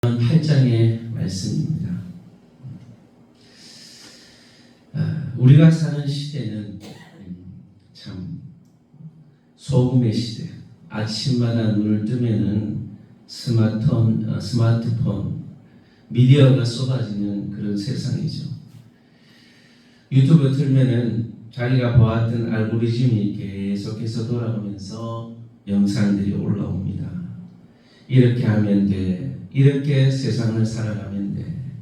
8장의 말씀입니다. 우리가 사는 시대는 참 소금의 시대. 아침마다 눈을 뜨면은 스마트폰, 미디어가 쏟아지는 그런 세상이죠. 유튜브 틀면은 자기가 보았던 알고리즘이 계속해서 돌아오면서 영상들이 올라옵니다. 이렇게 하면 돼. 이렇게 세상을 살아가면 돼.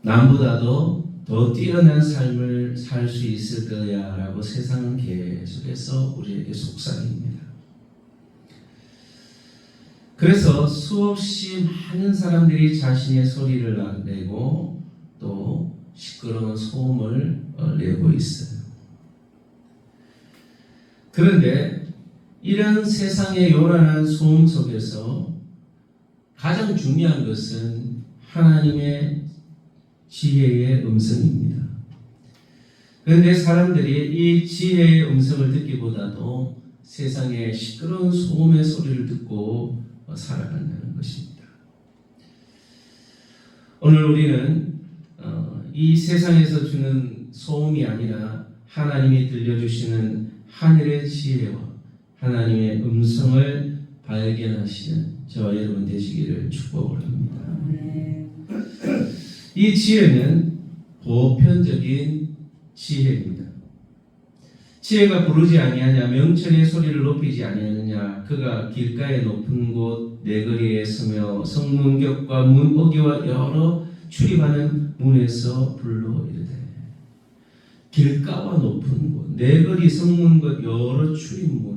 남보다도 더 뛰어난 삶을 살 수 있을 거야 라고 세상은 계속해서 우리에게 속삭입니다. 그래서 수없이 많은 사람들이 자신의 소리를 내고 또 시끄러운 소음을 내고 있어요. 그런데 이런 세상의 요란한 소음 속에서 가장 중요한 것은 하나님의 지혜의 음성입니다. 그런데 사람들이 이 지혜의 음성을 듣기보다도 세상의 시끄러운 소음의 소리를 듣고 살아간다는 것입니다. 오늘 우리는 이 세상에서 주는 소음이 아니라 하나님이 들려주시는 하늘의 지혜와 하나님의 음성을 발견하시는 저와 여러분 되시기를 축복을 합니다. 이 지혜는 보편적인 지혜입니다. 지혜가 부르지 아니하냐, 명철의 소리를 높이지 아니하느냐, 그가 길가의 높은 곳 내거리에 서며 성문격과 문어기와 여러 출입하는 문에서 불러 이르되. 길가와 높은 곳, 내거리, 성문것, 여러 출입문.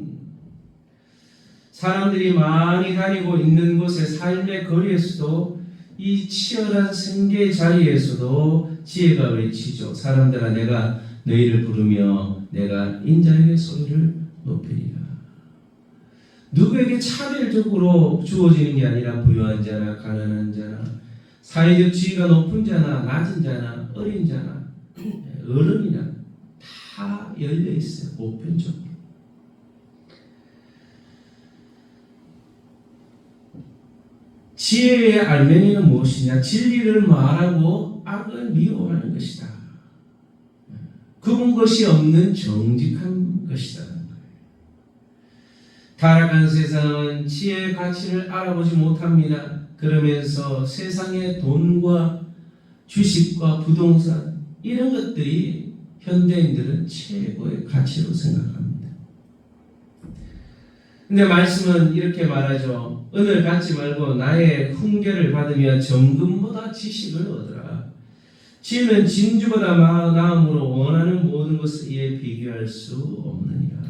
사람들이 많이 다니고 있는 곳의 삶의 거리에서도 이 치열한 생계의 자리에서도 지혜가 외치죠. 사람들아, 내가 너희를 부르며 내가 인자에게 소리를 높이리라. 누구에게 차별적으로 주어지는 게 아니라 부유한 자나 가난한 자나 사회적 지위가 높은 자나 낮은 자나 어린 자나 어른이나 다 열려 있어요. 보편적으로. 지혜의 알맹이는 무엇이냐? 진리를 말하고 악을 미워하는 것이다. 구분 것이 없는 정직한 것이다. 타락한 세상은 지혜의 가치를 알아보지 못합니다. 그러면서 세상의 돈과 주식과 부동산 이런 것들이 현대인들은 최고의 가치로 생각합니다. 근데 말씀은 이렇게 말하죠. 은을 갖지 말고 나의 훈계를 받으며 정금보다 지식을 얻으라. 지혜는 진주보다 나음으로 원하는 모든 것을 이에 비교할 수 없느니라.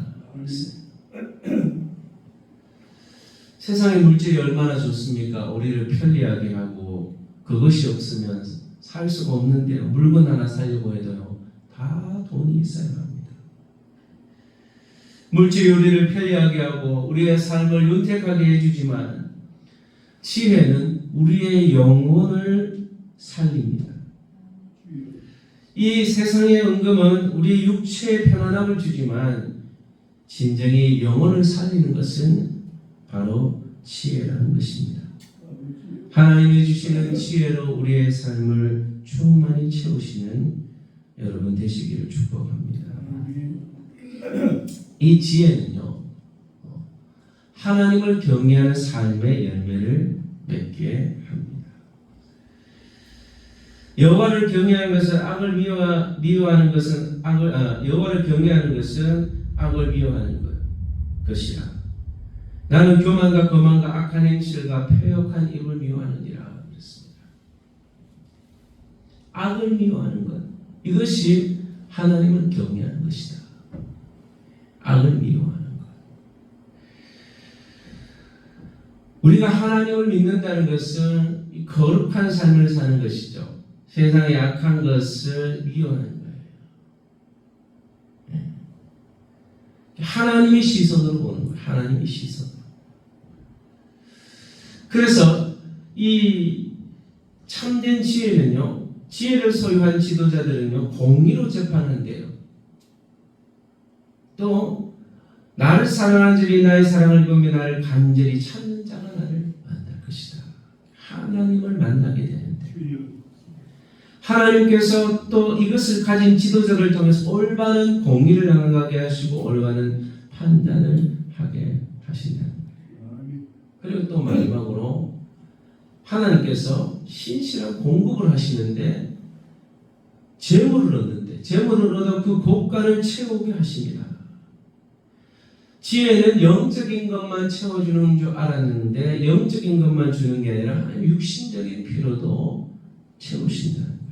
세상의 물질이 얼마나 좋습니까? 우리를 편리하게 하고 그것이 없으면 살 수가 없는데요. 물건 하나 사려고 해도요. 다 돈이 있어야 합니다. 물질이 우리를 편리하게 하고 우리의 삶을 윤택하게 해주지만 지혜는 우리의 영혼을 살립니다. 이 세상의 은금은 우리 육체의 평안함을 주지만 진정히 영혼을 살리는 것은 바로 지혜라는 것입니다. 하나님이 주시는 지혜로 우리의 삶을 충만히 채우시는 여러분 되시기를 축복합니다. 이 지혜는요, 하나님을 경외하는 삶의 열매를 맺게 합니다. 여호와를 경외하는 것은 악을 미워하는 것은 여호와를 경외하는 것은 악을 미워하는 것이라. 나는 교만과 거만과 악한 행실과 패역한 입을 미워하느니라 그랬습니다. 악을 미워하는 것, 이것이 하나님을 경외하는 것이다. 악을 미워하는 것. 우리가 하나님을 믿는다는 것은 거룩한 삶을 사는 것이죠. 세상의 악한 것을 미워하는 거예요. 하나님의 시선으로 보는 거예요. 하나님의 시선으로. 그래서 이 참된 지혜는요, 지혜를 소유한 지도자들은요, 공의로 재판한대요. 또 나를 사랑하는 자들이 나의 사랑을 보며 나를 간절히 찾는 자가 나를 만날 것이다. 하나님을 만나게 되는데 하나님께서 또 이것을 가진 지도자를 통해서 올바른 공의를 나가게 하시고 올바른 판단을 하게 하신다는 거예요. 그리고 또 마지막으로 하나님께서 신실한 공급을 하시는데 재물을 얻는데 재물을 얻어 그 고가를 채우게 하십니다. 지혜는 영적인 것만 채워주는 줄 알았는데 영적인 것만 주는 게 아니라 육신적인 필요도 채우신다는 거예요.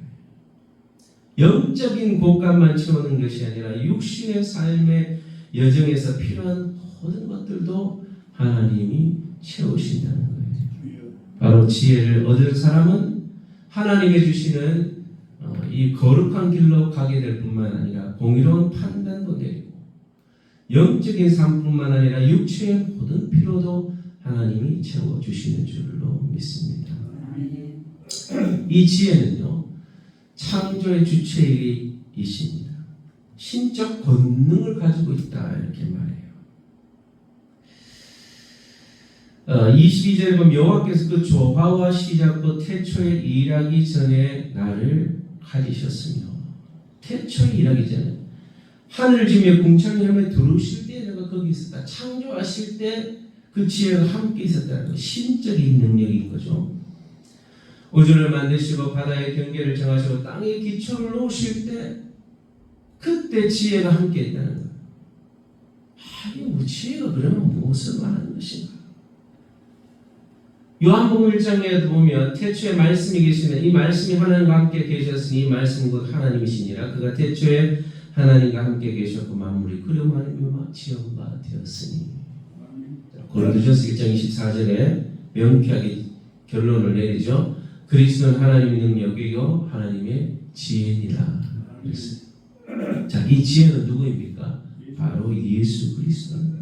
영적인 곳간만 채우는 것이 아니라 육신의 삶의 여정에서 필요한 모든 것들도 하나님이 채우신다는 거예요. 바로 지혜를 얻을 사람은 하나님이 주시는 이 거룩한 길로 가게 될 뿐만 아니라 공의로운 판단도 내리고 영적인 삶뿐만 아니라 육체의 모든 필요도 하나님이 채워주시는 줄로 믿습니다. 이 지혜는요, 창조의 주체이십니다. 신적 권능을 가지고 있다 이렇게 말해요. 22절에 보면 여호와께서 그 조화와 시작과 태초에 일하기 전에 나를 가지셨으며 태초에 일하기 전에 하늘 지며 궁창함에 들어오실 때 내가 거기 있었다. 창조하실 때 그 지혜가 함께 있었다는 거 신적인 능력인 거죠. 우주를 만드시고 바다의 경계를 정하시고 땅에 기초를 놓으실 때 그때 지혜가 함께 있다는 거예요. 이 지혜가 그러면 무엇을 말하는 것인가? 요한복음 1장에도 보면 태초에 말씀이 계시는 이 말씀이 하나님과 함께 계셨으니 이 말씀은 곧 하나님이시니라. 그가 태초에 하나님과 함께 계셨고 만물이 그로 하나님과 지음바 되었으니. 고린도전서 1장 24절에 명쾌하게 결론을 내리죠. 그리스도는 하나님의 능력이요 하나님의 지혜니라. 자, 이 지혜는 누구입니까? 바로 예수 그리스도입니다.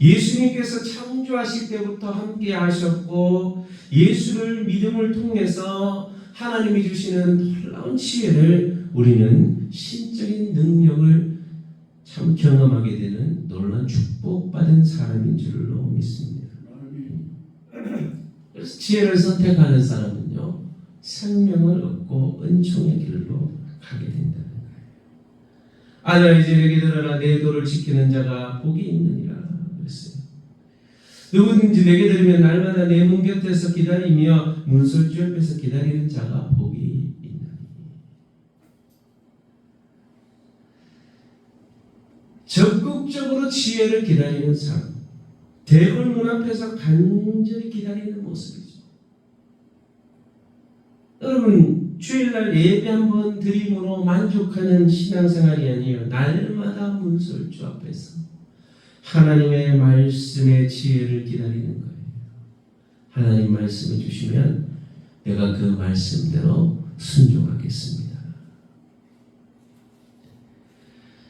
예수님께서 창조하실 때부터 함께 하셨고 예수를 믿음을 통해서 하나님이 주시는 놀라운 지혜를 우리는 신적인 능력을 참 경험하게 되는 놀라운 축복받은 사람인 줄로 믿습니다. 그래서 지혜를 선택하는 사람은요, 생명을 얻고 은총의 길로 가게 된다는 거예요. 아들아 이제 내게 들어라 내 도를 지키는 자가 복이 있느니라 그랬어요. 누구든지 내게 들으면 날마다 내 문 곁에서 기다리며 문설주 옆에서 기다리는 자가 복이 있나니. 적극적으로 지혜를 기다리는 사람, 대궐 문 앞에서 간절히 기다리는 모습이죠. 여러분 주일날 예배 한번 드림으로 만족하는 신앙생활이 아니에요. 날마다 문설주 앞에서 하나님의 말씀의 지혜를 기다리는 거예요. 하나님 말씀을 주시면 내가 그 말씀대로 순종하겠습니다.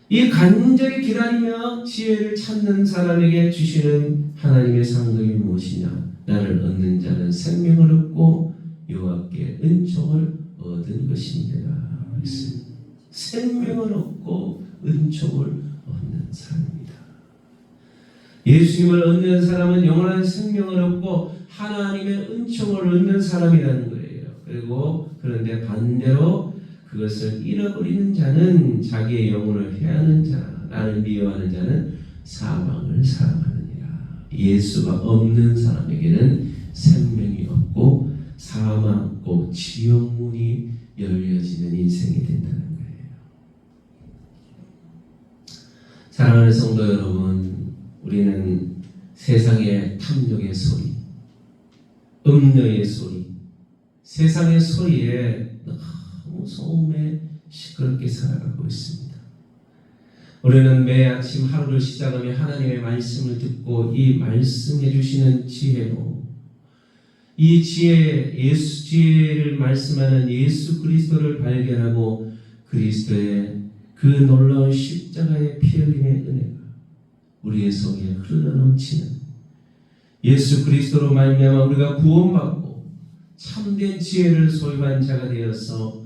이 간절히 기다리며 지혜를 찾는 사람에게 주시는 하나님의 상급이 무엇이냐? 나를 얻는 자는 생명을 얻고 여호와께 은총을 얻은 것입니다. 생명을 얻고 은총을 얻는 사람입니다. 예수님을 얻는 사람은 영원한 생명을 얻고 하나님의 은총을 얻는 사람이라는 거예요. 그리고 그런데 반대로 그것을 잃어버리는 자는 자기의 영혼을 해하는 자, 나를 미워하는 자는 사망을 사랑하느니라. 예수가 없는 사람에게는 생명이 없고 사망 곧 지옥문이 열려지는 인생이 된다는 거예요. 사랑하는 성도 여러분, 우리는 세상의 탐욕의 소리, 음녀의 소리, 세상의 소리에 너무 소음에 시끄럽게 살아가고 있습니다. 우리는 매 아침 하루를 시작하며 하나님의 말씀을 듣고 이 말씀해 주시는 지혜로 이 지혜를 말씀하는 예수 그리스도를 발견하고 그리스도의 그 놀라운 십자가의 피 흘림의 은혜가 우리의 속에 흘러넘치는 예수 그리스도로 말미암아 우리가 구원받고 참된 지혜를 소유한 자가 되어서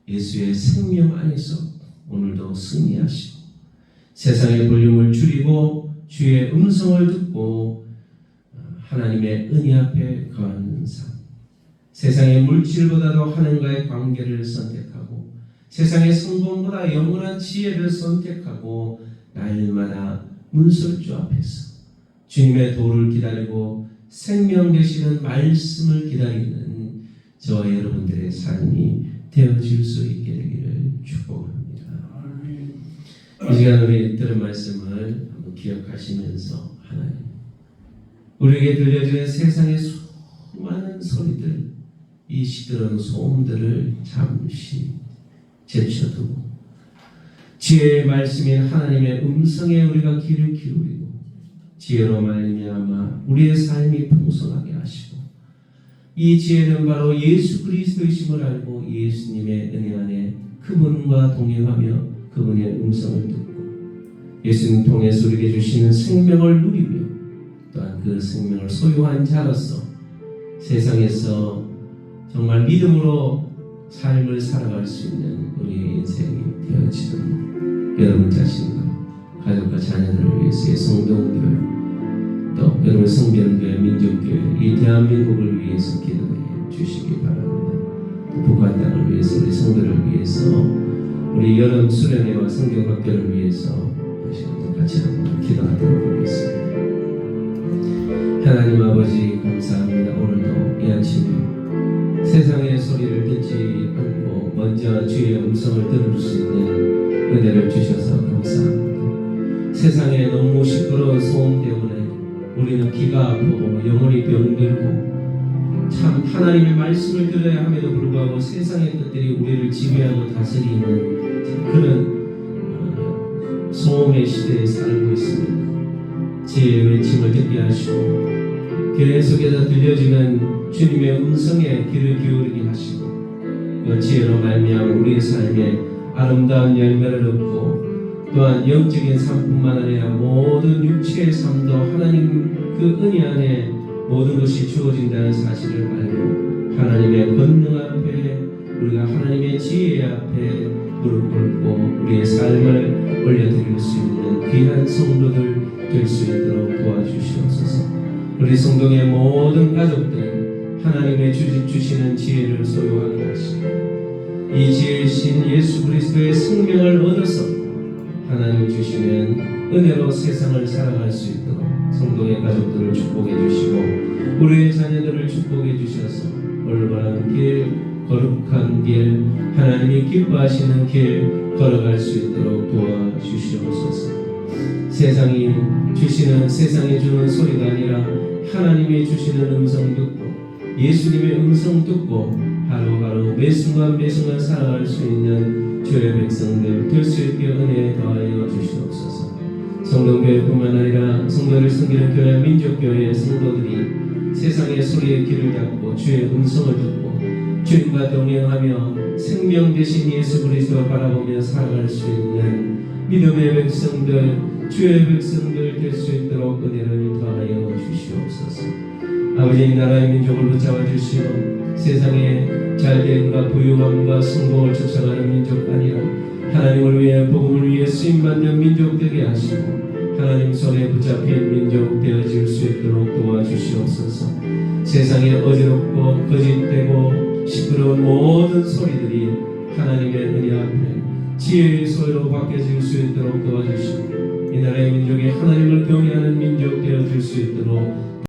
예수의 생명 안에서 오늘도 승리하시고 세상의 볼륨을 줄이고 주의 음성을 듣고 하나님의 은혜 앞에 거하는 세상의 물질보다도 하나님과의 관계를 선택하고 세상의 성공보다 영원한 지혜를 선택하고 날마다 문설주 앞에서 주님의 도를 기다리고 생명 되시는 말씀을 기다리는 저와 여러분들의 삶이 되어질 수 있게 되기를 축복합니다. 이 시간 우리 들은 말씀을 한번 기억하시면서 하나님, 우리에게 들려주는 세상의 수많은 소리들, 이 시끄러운 소음들을 잠시 제쳐두고 지혜의 말씀인 하나님의 음성에 우리가 귀를 기울이고 지혜로 말미암아 우리의 삶이 풍성하게 하시고, 이 지혜는 바로 예수 그리스도이심을 알고 예수님의 은혜 안에 그분과 동행하며 그분의 음성을 듣고 예수님 통해서 우리에게 주시는 생명을 누리며 또한 그 생명을 소유한 자로서 세상에서 정말 믿음으로 삶을 살아갈 수 있는 우리의 인생이 되어지도록 여러분 자신과 가족과 자녀들을 위해서의 성동교회, 또 여러분 성변교회, 민족교회, 이 대한민국을 위해서 기도해 주시기 바랍니다. 또 북한 땅을 위해서, 우리 성도를 위해서, 우리 여름 수련회와 성경학교를 위해서 같이 한번 기도하도록 하겠습니다. 하나님 아버지 감사합니다. 오늘도 이 아침에 세상의 소리를 듣지 않고 먼저 주의 음성을 들을 수 있는 은혜를 주셔서 감사합니다. 세상에 너무 시끄러운 소음 때문에 우리는 귀가 아프고 영혼이 병들고 참 하나님의 말씀을 들어야 함에도 불구하고 세상의 것들이 우리를 지배하고 다스리는 그런 소음의 시대에 살고 있습니다. 지혜의 외침을 듣게 하시고 교회 속에서 들려지는 주님의 음성에 귀를 기울이게 하시고 그 지혜로 말미암아 우리의 삶에 아름다운 열매를 얻고 또한 영적인 삶뿐만 아니라 모든 육체의 삶도 하나님 그 은혜 안에 모든 것이 주어진다는 사실을 알고 하나님의 권능 앞에 우리가 하나님의 지혜 앞에 무릎 꿇고 우리의 삶을 올려드릴 수 있는 귀한 성도들 될 수 있도록 도와주시옵소서. 우리 성동의 모든 가족들 하나님의 주시는 지혜를 소유하게 하시고 이 지혜이신 예수 그리스도의 생명을 얻어서 하나님 주시는 은혜로 세상을 살아갈 수 있도록 성동의 가족들을 축복해 주시고 우리의 자녀들을 축복해 주셔서 올바른 길, 거룩한 길, 하나님이 기뻐하시는 길 걸어갈 수 있도록 도와주시옵소서. 세상이 주는 소리가 아니라 하나님이 주시는 음성 듣고 예수님의 음성 듣고 하루하루 매순간 살아갈 수 있는 주의 백성들 될 수 있게 은혜 더하여 주시옵소서. 성동교회뿐만 아니라 성도를 섬기는 교회, 민족교회의 성도들이 세상의 소리에 귀를 닫고 주의 음성을 듣고 주님과 동행하며 생명 되신 예수 그리스도를 바라보며 살아갈 수 있는 믿음의 백성들, 주의 백성들 될 수 있도록 은혜를 더하여 주시옵소서. 아버지, 나라의 민족을 붙잡아 주시고 세상의 잘됨과 부유함과 성공을 쫓아가는 민족 아니라 하나님을 위해 복음을 위해 쓰임받는 민족 되게 하시고 하나님 손에 붙잡힌 민족 되어질 수 있도록 도와주시옵소서. 세상에 어지럽고 거짓되고 시끄러운 모든 소리들이 하나님의 은혜 앞에 지혜의 소리로 바뀌어질 수 있도록 도와주시고 이 나라의 민족이 하나님을 경외하는 민족 되어질 수 있도록